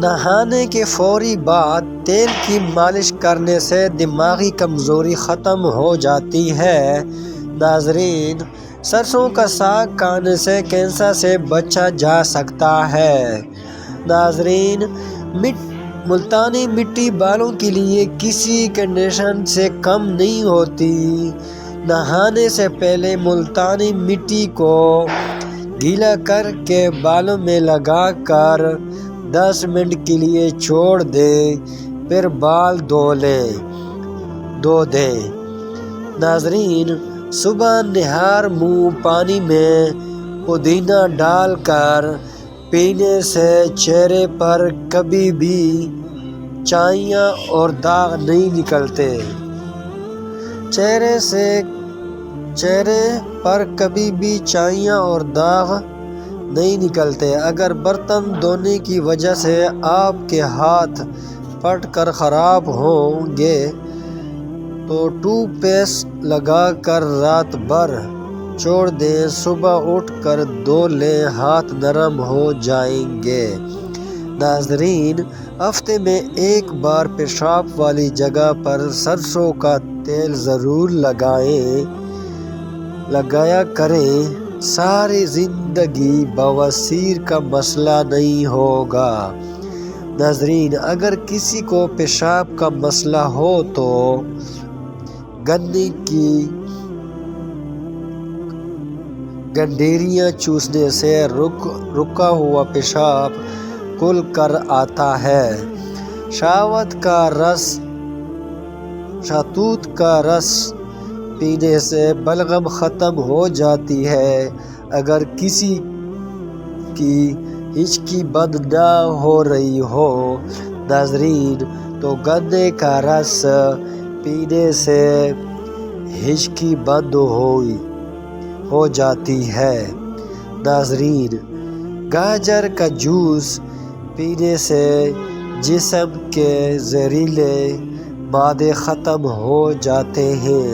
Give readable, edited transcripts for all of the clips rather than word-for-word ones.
نہانے کے فوری بعد تیل کی مالش کرنے سے دماغی کمزوری ختم ہو جاتی ہے۔ ناظرین، سرسوں کا ساگ کھانے سے کینسر سے بچا جا سکتا ہے۔ ناظرین، ملتانی مٹی بالوں کے لیے کسی کنڈیشن سے کم نہیں ہوتی۔ نہانے سے پہلے ملتانی مٹی کو گیلا کر کے بالوں میں لگا کر 10 منٹ کے لیے چھوڑ دیں، پھر بال دھو دیں۔ ناظرین، صبح نہار منہ پانی میں پودینہ ڈال کر پینے سے چہرے پر کبھی بھی چائیاں اور داغ نہیں نکلتے۔ چہرے پر کبھی بھی چائیاں اور داغ نہیں نکلتے۔ اگر برتن دھونے کی وجہ سے آپ کے ہاتھ پھٹ کر خراب ہوں گے تو ٹوتھ پیسٹ لگا کر رات بھر چھوڑ دیں، صبح اٹھ کر دھو لیں، ہاتھ نرم ہو جائیں گے۔ ناظرین، ہفتے میں ایک بار پیشاب والی جگہ پر سرسوں کا تیل ضرور لگایا کریں، ساری زندگی بواسیر کا مسئلہ نہیں ہوگا۔ ناظرین، اگر کسی کو پیشاب کا مسئلہ ہو تو گنے کی گنڈیریاں چوسنے سے رکا ہوا پیشاب کھل کر آتا ہے۔ شہتوت کا رس پینے سے بلغم ختم ہو جاتی ہے۔ اگر کسی کی ہچکی بند نہ ہو رہی ہو ناظرین تو گنے کا رس پینے سے ہچکی بند ہو جاتی ہے۔ ناظرین، گاجر کا جوس پینے سے جسم کے زہریلے مادے ختم ہو جاتے ہیں۔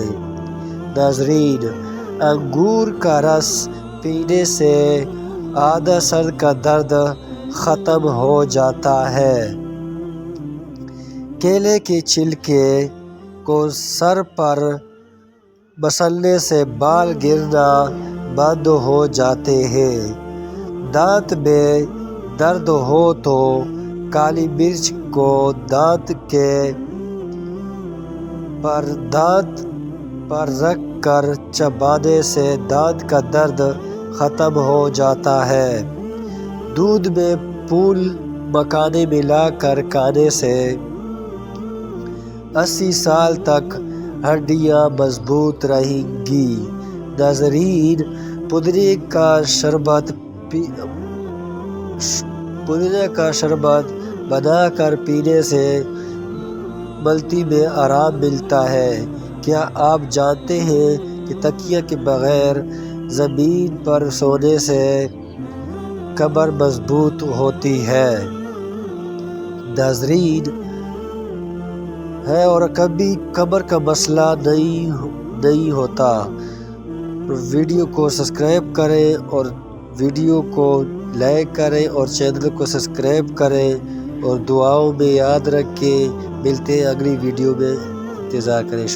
ناظرین، انگور کا رس پینے سے آدھا سر کا درد ختم ہو جاتا ہے۔ کیلے کے چھلکے کو سر پر مسلنے سے بال گرنا بند ہو جاتے ہیں۔ دانت میں درد ہو تو کالی مرچ کو دانت پر رکھ کر چبانے سے دانت کا درد ختم ہو جاتا ہے۔ دودھ میں پھول مکھانے ملا کر کھانے سے 80 سال تک ہڈیاں مضبوط رہیں گی۔ ناظرین، پودینے کا شربت بنا کر پینے سے ملتی میں آرام ملتا ہے۔ کیا آپ جانتے ہیں کہ تکیے کے بغیر زمین پر سونے سے کمر مضبوط ہوتی ہے؟ ناظرین، ہے اور کبھی کمر کا مسئلہ نہیں ہوتا۔ ویڈیو کو سبسکرائب کریں اور ویڈیو کو لائک کریں اور چینل کو سبسکرائب کریں اور دعاؤں میں یاد رکھیں۔ ملتے ہیں اگلی ویڈیو میں، انتظار کریں۔